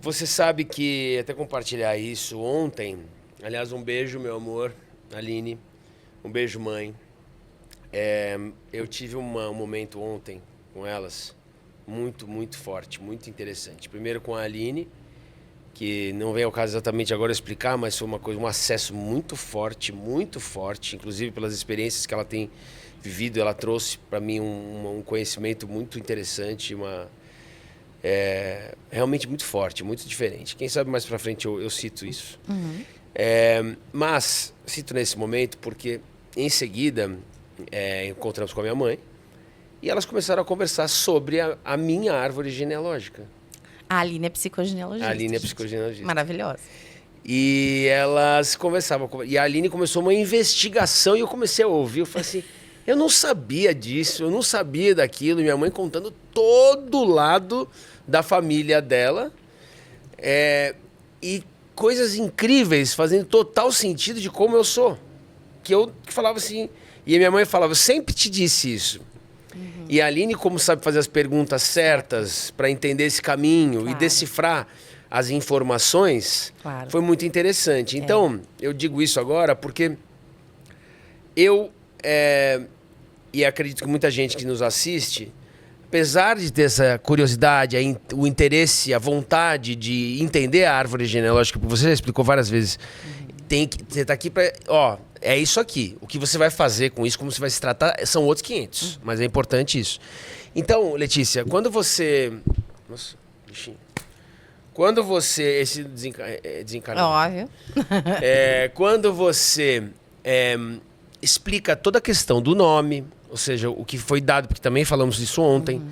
Você sabe que, até compartilhar isso ontem, aliás, um beijo, meu amor, Aline, um beijo, mãe. Eu tive um momento ontem com elas muito, muito forte, muito interessante. Primeiro com a Aline, que não vem ao caso exatamente agora explicar, mas foi um acesso muito forte, inclusive pelas experiências que ela tem vivido. Ela trouxe para mim um conhecimento muito interessante, realmente muito forte, muito diferente. Quem sabe mais para frente eu cito isso. Uhum. Mas cito nesse momento porque em seguida encontramos com a minha mãe e elas começaram a conversar sobre a minha árvore genealógica. A Aline é psicogenealogista. A Aline é psicogenealogista. Maravilhosa. E elas conversavam. E a Aline começou uma investigação e eu comecei a ouvir. Eu falei assim, eu não sabia disso, eu não sabia daquilo. Minha mãe contando todo o lado da família dela. E coisas incríveis, fazendo total sentido de como eu sou. Que eu falava assim... E a minha mãe falava, eu sempre te disse isso. Uhum. E a Aline, como sabe fazer as perguntas certas para entender esse caminho e decifrar as informações, foi muito interessante. Então, eu digo isso agora porque eu, e acredito que muita gente que nos assiste, apesar de ter essa curiosidade, o interesse, a vontade de entender a árvore genealógica, porque você já explicou várias vezes, você está aqui para... É isso aqui. O que você vai fazer com isso, como você vai se tratar, são outros 500. Mas é importante isso. Então, Letícia, quando você... Nossa, bichinho. Quando você... Esse desencarnou. Óbvio. Quando você explica toda a questão do nome, ou seja, o que foi dado, porque também falamos disso ontem,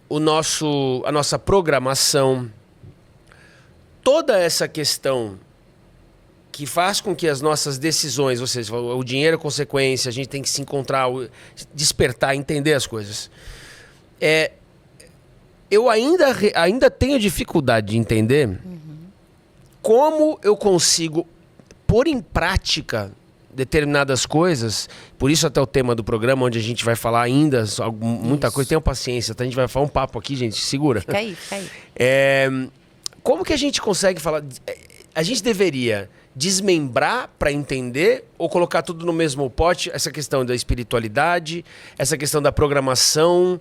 a nossa programação, toda essa questão que faz com que as nossas decisões, ou seja, o dinheiro é consequência, a gente tem que se encontrar, despertar, entender as coisas. Eu ainda tenho dificuldade de entender como eu consigo pôr em prática determinadas coisas, por isso até o tema do programa, onde a gente vai falar ainda muita coisa. Tenham paciência, tá? A gente vai falar um papo aqui, gente, segura. Fica aí. Como que a gente consegue falar... A gente deveria desmembrar para entender ou colocar tudo no mesmo pote? Essa questão da espiritualidade, essa questão da programação,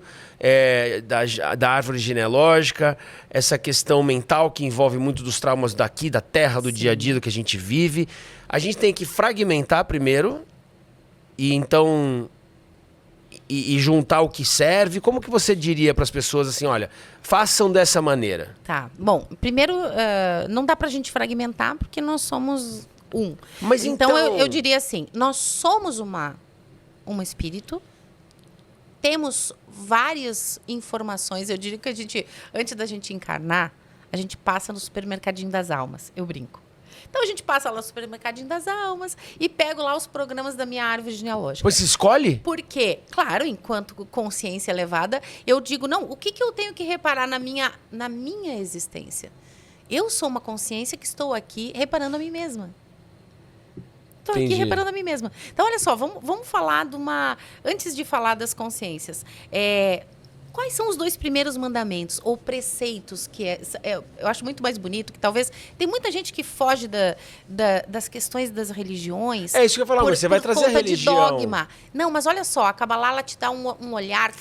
da árvore genealógica, essa questão mental que envolve muito dos traumas daqui, da terra, do dia a dia, do que a gente vive. A gente tem que fragmentar primeiro e então... E juntar o que serve. Como que você diria para as pessoas assim, olha, façam dessa maneira? Tá. Bom, primeiro, não dá para a gente fragmentar porque nós somos um. Mas então eu diria assim, nós somos um espírito, temos várias informações. Eu diria que antes da gente encarnar, a gente passa no supermercadinho das almas. Eu brinco. Então a gente passa lá no supermercadinho das almas e pego lá os programas da minha árvore genealógica. Pois você escolhe? Porque, claro, enquanto consciência elevada, eu digo, não, o que eu tenho que reparar na minha existência? Eu sou uma consciência que estou aqui reparando a mim mesma. Estou aqui reparando a mim mesma. Então, olha só, vamos falar antes de falar das consciências, quais são os 2 primeiros mandamentos ou preceitos que eu acho muito mais bonito, que talvez... Tem muita gente que foge das questões das religiões. É isso que eu ia falar, mas você vai trazer a religião. De dogma. Não, mas olha só, a Kabbalah ela te dá um olhar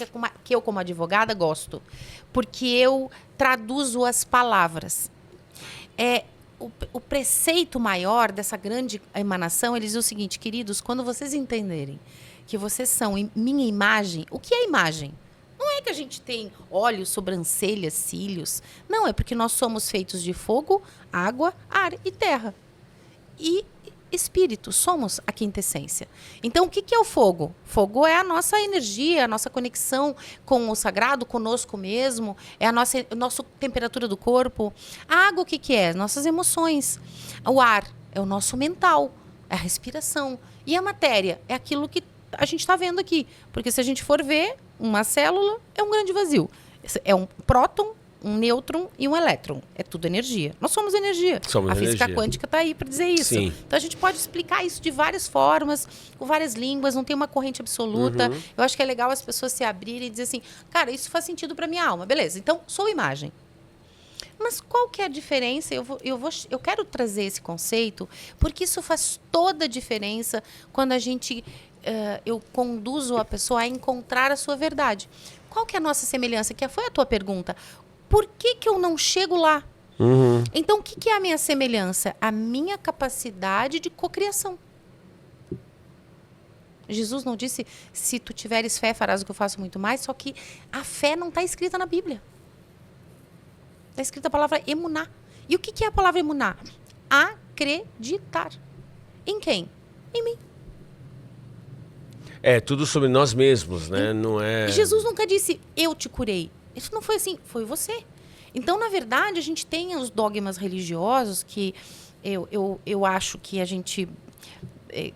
que eu, como advogada, gosto. Porque eu traduzo as palavras. O preceito maior dessa grande emanação, ele diz o seguinte, queridos, quando vocês entenderem que vocês são minha imagem, o que é imagem? Não é que a gente tem olhos, sobrancelhas, cílios. Não, é porque nós somos feitos de fogo, água, ar e terra. E espírito, somos a quinta essência. Então, o que é o fogo? Fogo é a nossa energia, a nossa conexão com o sagrado, conosco mesmo, é a nossa temperatura do corpo. A água, o que é? Nossas emoções. O ar é o nosso mental, é a respiração. E a matéria é aquilo que a gente está vendo aqui. Porque se a gente for ver, uma célula é um grande vazio. É um próton, um nêutron e um elétron. É tudo energia. Nós somos energia. A física quântica está aí para dizer isso. Sim. Então a gente pode explicar isso de várias formas, com várias línguas, não tem uma corrente absoluta. Eu acho que é legal as pessoas se abrirem e dizer assim, cara, isso faz sentido para minha alma. Beleza, então sou imagem. Mas qual que é a diferença? Eu quero trazer esse conceito, porque isso faz toda a diferença quando eu conduzo a pessoa a encontrar a sua verdade. Qual que é a nossa semelhança? Que foi a tua pergunta. Por que eu não chego lá? Então, o que é a minha semelhança? A minha capacidade de cocriação. Jesus não disse, se tu tiveres fé, farás o que eu faço muito mais, só que a fé não está escrita na Bíblia. Está escrita a palavra emuná. E o que é a palavra emuná? Acreditar. Em quem? Em mim. É tudo sobre nós mesmos, né? Não é... Jesus nunca disse, eu te curei. Isso não foi assim, foi você. Então, na verdade, a gente tem os dogmas religiosos que eu acho que a gente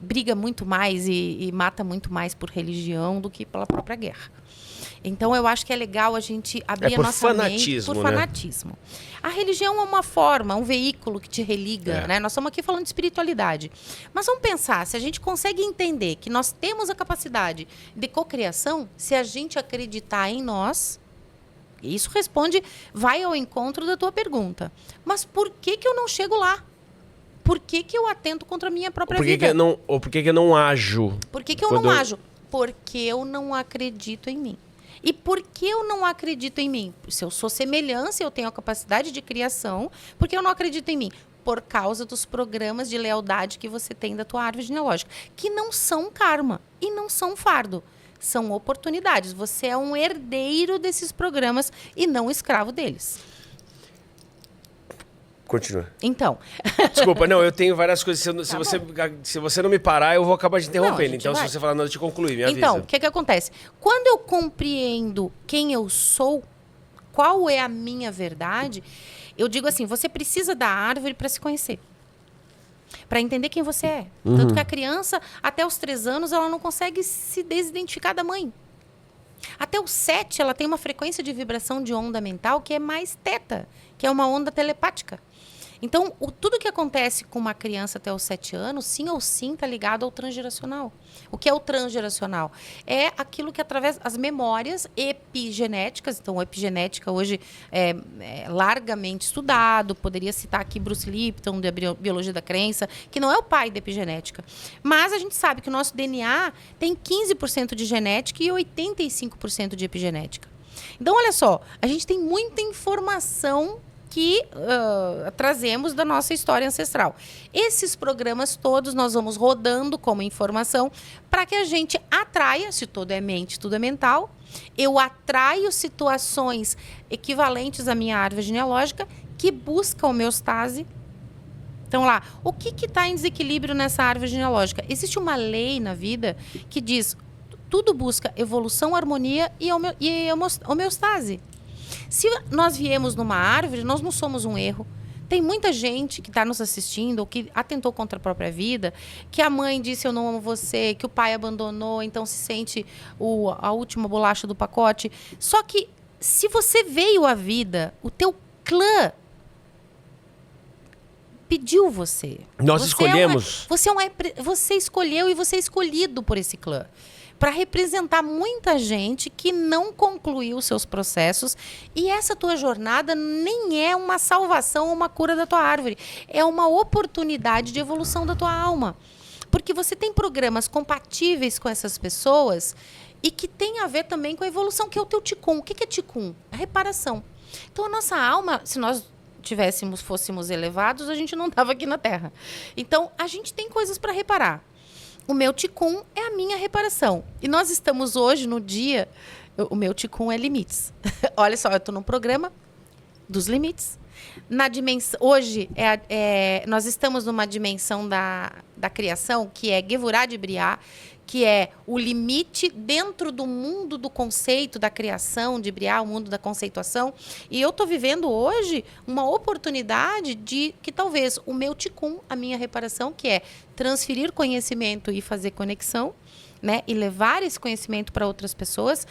briga muito mais e mata muito mais por religião do que pela própria guerra. Então, eu acho que é legal a gente abrir a nossa mente por fanatismo. A religião é uma forma, um veículo que te religa, né? Nós estamos aqui falando de espiritualidade. Mas vamos pensar, se a gente consegue entender que nós temos a capacidade de cocriação, se a gente acreditar em nós, isso vai ao encontro da tua pergunta. Mas por que eu não chego lá? Por que eu atento contra a minha própria vida? Ou por que eu não ajo? Por que eu não ajo? Porque eu não acredito em mim. E por que eu não acredito em mim? Se eu sou semelhança, eu tenho a capacidade de criação, porque eu não acredito em mim? Por causa dos programas de lealdade que você tem da tua árvore genealógica, que não são karma e não são fardo. São oportunidades. Você é um herdeiro desses programas e não escravo deles. Continua. Então. Desculpa, não, eu tenho várias coisas. Se você não me parar, eu vou acabar te interrompendo. Então, se você falar nada, eu te concluir, me avisa. Então, o que acontece? Quando eu compreendo quem eu sou, qual é a minha verdade, eu digo assim, você precisa da árvore para se conhecer. Para entender quem você é. Tanto que a criança, até os 3 anos, ela não consegue se desidentificar da mãe. Até os 7, ela tem uma frequência de vibração de onda mental que é mais teta, que é uma onda telepática. Então, tudo que acontece com uma criança até os 7 anos, sim ou sim, está ligado ao transgeracional. O que é o transgeracional? É aquilo que, através das memórias epigenéticas, então a epigenética hoje é largamente estudado, poderia citar aqui Bruce Lipton, da Biologia da Crença, que não é o pai da epigenética. Mas a gente sabe que o nosso DNA tem 15% de genética e 85% de epigenética. Então, olha só, a gente tem muita informação que trazemos da nossa história ancestral. Esses programas todos nós vamos rodando como informação para que a gente atraia, se tudo é mente, tudo é mental, eu atraio situações equivalentes à minha árvore genealógica que busca homeostase. Então lá, o que está em desequilíbrio nessa árvore genealógica? Existe uma lei na vida que diz tudo busca evolução, harmonia e homeostase. Se nós viemos numa árvore, nós não somos um erro. Tem muita gente que está nos assistindo ou que atentou contra a própria vida, que a mãe disse eu não amo você, que o pai abandonou, então se sente a última bolacha do pacote. Só que se você veio à vida, o teu clã pediu você. Nós escolhemos. Você escolheu e você é escolhido por esse clã. Para representar muita gente que não concluiu seus processos. E essa tua jornada nem é uma salvação ou uma cura da tua árvore. É uma oportunidade de evolução da tua alma. Porque você tem programas compatíveis com essas pessoas e que tem a ver também com a evolução, que é o teu ticum. O que é ticum? A reparação. Então, a nossa alma, se nós fôssemos elevados, a gente não estava aqui na Terra. Então, a gente tem coisas para reparar. O meu ticum é a minha reparação. E nós estamos hoje no dia... O meu ticum é limites. Olha só, eu estou num programa dos limites. Hoje, nós estamos numa dimensão da criação, que é Gevurah de Briah, que é o limite dentro do mundo do conceito da criação de Briah, o mundo da conceituação. E eu estou vivendo hoje uma oportunidade de que talvez o meu ticum, a minha reparação, que é transferir conhecimento e fazer conexão, né, e levar esse conhecimento para outras pessoas,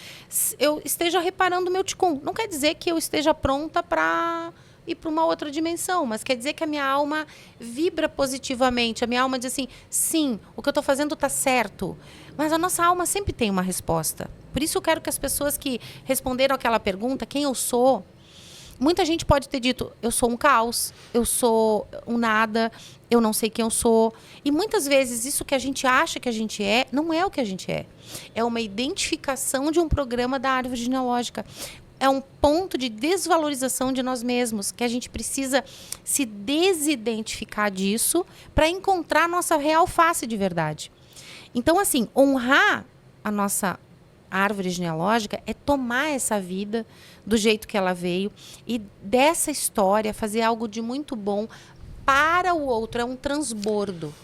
eu esteja reparando o meu ticum. Não quer dizer que eu esteja pronta para ir para uma outra dimensão, mas quer dizer que a minha alma vibra positivamente. A minha alma diz assim, sim, o que eu estou fazendo está certo. Mas a nossa alma sempre tem uma resposta. Por isso eu quero que as pessoas que responderam aquela pergunta, quem eu sou, muita gente pode ter dito, eu sou um caos, eu sou um nada, eu não sei quem eu sou. E muitas vezes isso que a gente acha que a gente é, não é o que a gente é. É uma identificação de um programa da árvore genealógica. É um ponto de desvalorização de nós mesmos, que a gente precisa se desidentificar disso para encontrar a nossa real face de verdade. Então, assim, honrar a nossa árvore genealógica é tomar essa vida do jeito que ela veio e dessa história fazer algo de muito bom para o outro. É um transbordo.